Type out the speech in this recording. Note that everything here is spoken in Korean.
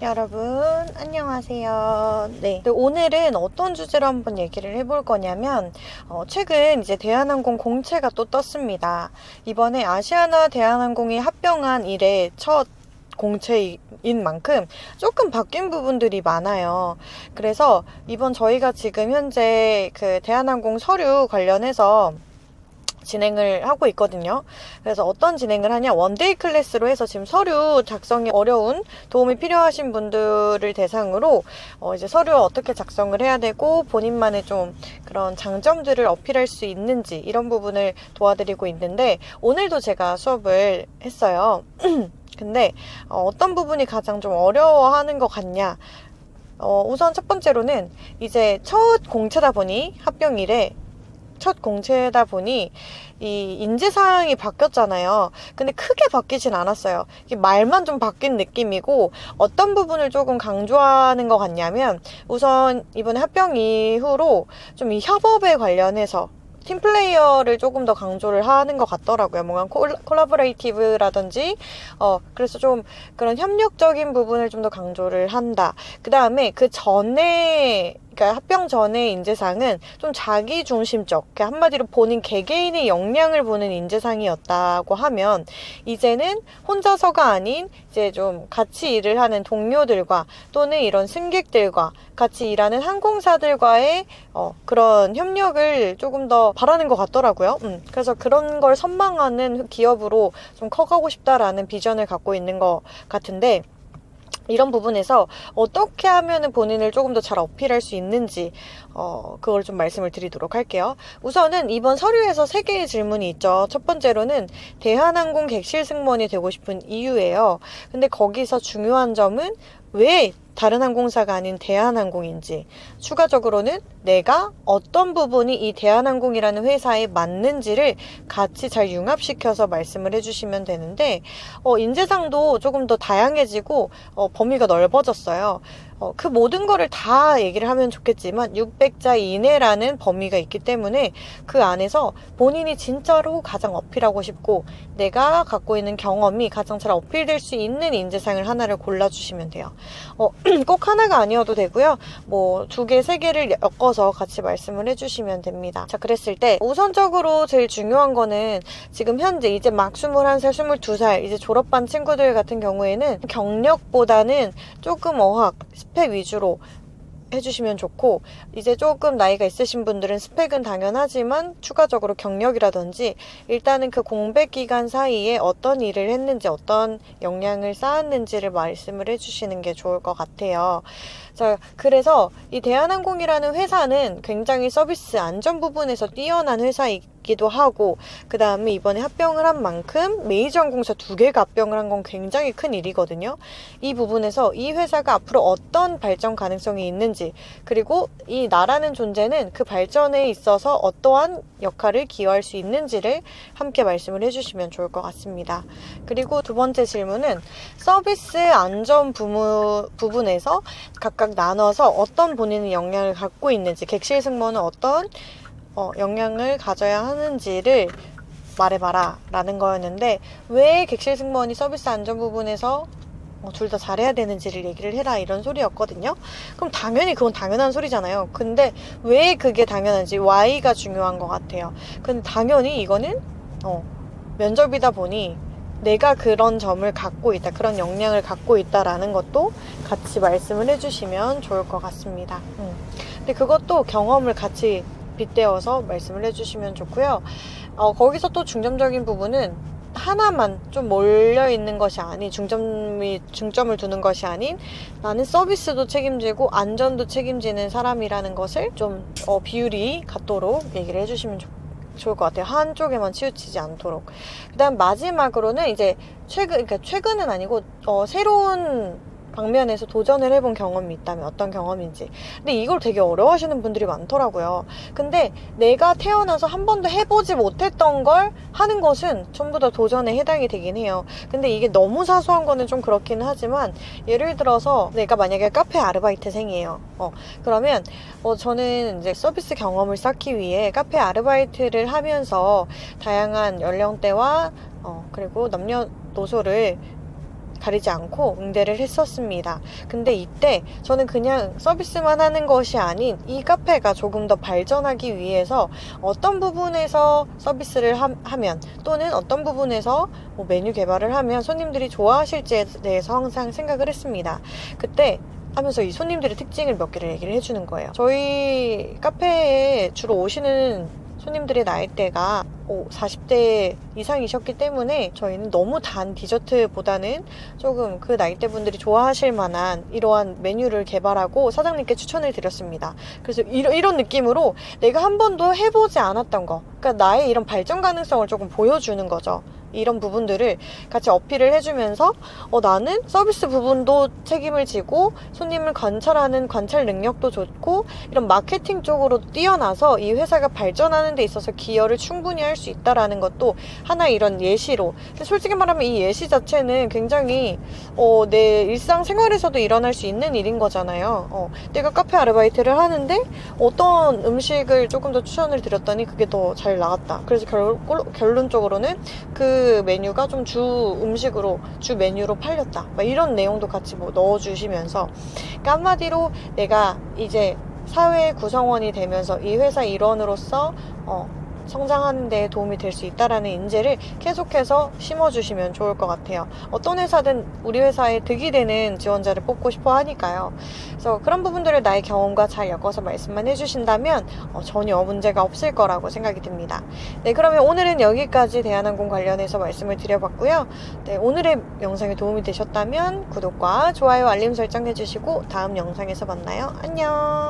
여러분 안녕하세요. 네, 오늘은 어떤 주제로 한번 얘기를 해볼 거냐면 최근 이제 대한항공 공채가 또 떴습니다. 이번에 아시아나 대한항공이 합병한 이래 첫 공채인 만큼 조금 바뀐 부분들이 많아요. 그래서 이번 저희가 지금 현재 그 대한항공 서류 관련해서 진행을 하고 있거든요. 그래서 어떤 진행을 하냐, 원데이 클래스로 해서 지금 서류 작성이 어려운, 도움이 필요하신 분들을 대상으로 이제 서류 어떻게 작성을 해야 되고 본인만의 좀 그런 장점들을 어필할 수 있는지 이런 부분을 도와드리고 있는데, 오늘도 제가 수업을 했어요. 근데 어떤 부분이 가장 좀 어려워하는 것 같냐, 우선 첫 번째로는 이제 첫 공채다 보니, 합병일에 첫 공채다 보니 이 인재사항이 바뀌었잖아요. 근데 크게 바뀌진 않았어요. 이게 말만 좀 바뀐 느낌이고, 어떤 부분을 조금 강조하는 것 같냐면, 우선 이번에 합병 이후로 좀 이 협업에 관련해서 팀플레이어를 조금 더 강조를 하는 것 같더라고요. 뭔가 콜라보레이티브라든지 그래서 좀 그런 협력적인 부분을 좀 더 강조를 한다. 그 다음에 그 전에, 그러니까 합병 전의 인재상은 좀 자기 중심적, 그러니까 한마디로 본인 개개인의 역량을 보는 인재상이었다고 하면, 이제는 혼자서가 아닌 이제 좀 같이 일을 하는 동료들과 또는 이런 승객들과 같이 일하는 항공사들과의 그런 협력을 조금 더 바라는 것 같더라고요. 그래서 그런 걸 선망하는 기업으로 좀 커가고 싶다라는 비전을 갖고 있는 것 같은데, 이런 부분에서 어떻게 하면 본인을 조금 더 잘 어필할 수 있는지 그걸 좀 말씀을 드리도록 할게요. 우선은 이번 서류에서 3개의 질문이 있죠. 첫 번째로는 대한항공 객실 승무원이 되고 싶은 이유예요. 근데 거기서 중요한 점은 왜 다른 항공사가 아닌 대한항공인지, 추가적으로는 내가 어떤 부분이 이 대한항공이라는 회사에 맞는지를 같이 잘 융합시켜서 말씀을 해주시면 되는데, 인재상도 조금 더 다양해지고 범위가 넓어졌어요. 그 모든 거를 다 얘기를 하면 좋겠지만 600자 이내라는 범위가 있기 때문에 그 안에서 본인이 진짜로 가장 어필하고 싶고 내가 갖고 있는 경험이 가장 잘 어필될 수 있는 인재상을 하나를 골라주시면 돼요. 꼭 하나가 아니어도 되고요. 뭐 2개, 3개를 엮어서 같이 말씀을 해주시면 됩니다. 자, 그랬을 때 우선적으로 제일 중요한 거는, 지금 현재 이제 막 21살, 22살 이제 졸업반 친구들 같은 경우에는 경력보다는 조금 어학, 스펙 위주로 해주시면 좋고, 이제 조금 나이가 있으신 분들은 스펙은 당연하지만 추가적으로 경력이라든지 일단은 그 공백 기간 사이에 어떤 일을 했는지, 어떤 역량을 쌓았는지를 말씀을 해주시는 게 좋을 것 같아요. 자, 그래서 이 대한항공이라는 회사는 굉장히 서비스 안전 부분에서 뛰어난 회사이기도 하고, 그 다음에 이번에 합병을 한 만큼 메이저 항공사 2개가 합병을 한 건 굉장히 큰 일이거든요. 이 부분에서 이 회사가 앞으로 어떤 발전 가능성이 있는지, 그리고 이 나라는 존재는 그 발전에 있어서 어떠한 역할을 기여할 수 있는지를 함께 말씀을 해주시면 좋을 것 같습니다. 그리고 두 번째 질문은 서비스 안전 부분에서 각각 나눠서 어떤 본인의 역량을 갖고 있는지, 객실 승무원은 어떤 역량을 가져야 하는지를 말해봐라 라는 거였는데, 왜 객실 승무원이 서비스 안전 부분에서 둘 다 잘해야 되는지를 얘기를 해라 이런 소리였거든요. 그럼 당연히 그건 당연한 소리잖아요. 근데 왜 그게 당연한지, why가 중요한 것 같아요. 근데 당연히 이거는 면접이다 보니 내가 그런 점을 갖고 있다, 그런 역량을 갖고 있다라는 것도 같이 말씀을 해주시면 좋을 것 같습니다. 근데 그것도 경험을 같이 빗대어서 말씀을 해주시면 좋고요. 거기서 또 중점적인 부분은 하나만 좀 몰려있는 것이 아닌, 중점을 두는 것이 아닌, 나는 서비스도 책임지고 안전도 책임지는 사람이라는 것을 좀 비율이 같도록 얘기를 해주시면 좋을 것 같아요. 한쪽에만 치우치지 않도록. 그 다음 마지막으로는 이제 그러니까 최근은 아니고 새로운 방면에서 도전을 해본 경험이 있다면 어떤 경험인지. 근데 이걸 되게 어려워하시는 분들이 많더라고요. 근데 내가 태어나서 한 번도 해보지 못했던 걸 하는 것은 전부 다 도전에 해당이 되긴 해요. 근데 이게 너무 사소한 거는 좀 그렇긴 하지만, 예를 들어서 내가 만약에 카페 아르바이트생이에요. 그러면 저는 이제 서비스 경험을 쌓기 위해 카페 아르바이트를 하면서 다양한 연령대와 그리고 남녀노소를 가리지 않고 응대를 했었습니다. 근데 이때 저는 그냥 서비스만 하는 것이 아닌 이 카페가 조금 더 발전하기 위해서 어떤 부분에서 서비스를 하면 또는 어떤 부분에서 뭐 메뉴 개발을 하면 손님들이 좋아하실지에 대해서 항상 생각을 했습니다. 그때 하면서 이 손님들의 특징을 몇 개를 얘기를 해주는 거예요. 저희 카페에 주로 오시는 손님들의 나이대가 40대 이상이셨기 때문에 저희는 너무 단 디저트보다는 조금 그 나이대 분들이 좋아하실 만한 이러한 메뉴를 개발하고 사장님께 추천을 드렸습니다. 그래서 이런 느낌으로 내가 한 번도 해보지 않았던 거, 그러니까 나의 이런 발전 가능성을 조금 보여주는 거죠. 이런 부분들을 같이 어필을 해주면서 나는 서비스 부분도 책임을 지고 손님을 관찰하는 관찰 능력도 좋고 이런 마케팅 쪽으로 뛰어나서 이 회사가 발전하는 데 있어서 기여를 충분히 할 수 있다라는 것도 하나의 이런 예시로. 근데 솔직히 말하면 이 예시 자체는 굉장히 내 일상생활에서도 일어날 수 있는 일인 거잖아요. 내가 카페 아르바이트를 하는데 어떤 음식을 조금 더 추천을 드렸더니 그게 더 잘 나갔다. 그래서 결론적으로는 그 메뉴가 좀 주 음식으로 주 메뉴로 팔렸다. 막 이런 내용도 같이 뭐 넣어주시면서, 그러니까 한마디로 내가 이제 사회 구성원이 되면서 이 회사 일원으로서 성장하는 데 도움이 될 수 있다라는 인재를 계속해서 심어주시면 좋을 것 같아요. 어떤 회사든 우리 회사에 득이 되는 지원자를 뽑고 싶어 하니까요. 그래서 그런 부분들을 나의 경험과 잘 엮어서 말씀만 해주신다면 전혀 문제가 없을 거라고 생각이 듭니다. 네, 그러면 오늘은 여기까지 대한항공 관련해서 말씀을 드려봤고요. 네, 오늘의 영상이 도움이 되셨다면 구독과 좋아요, 알림 설정 해주시고 다음 영상에서 만나요. 안녕.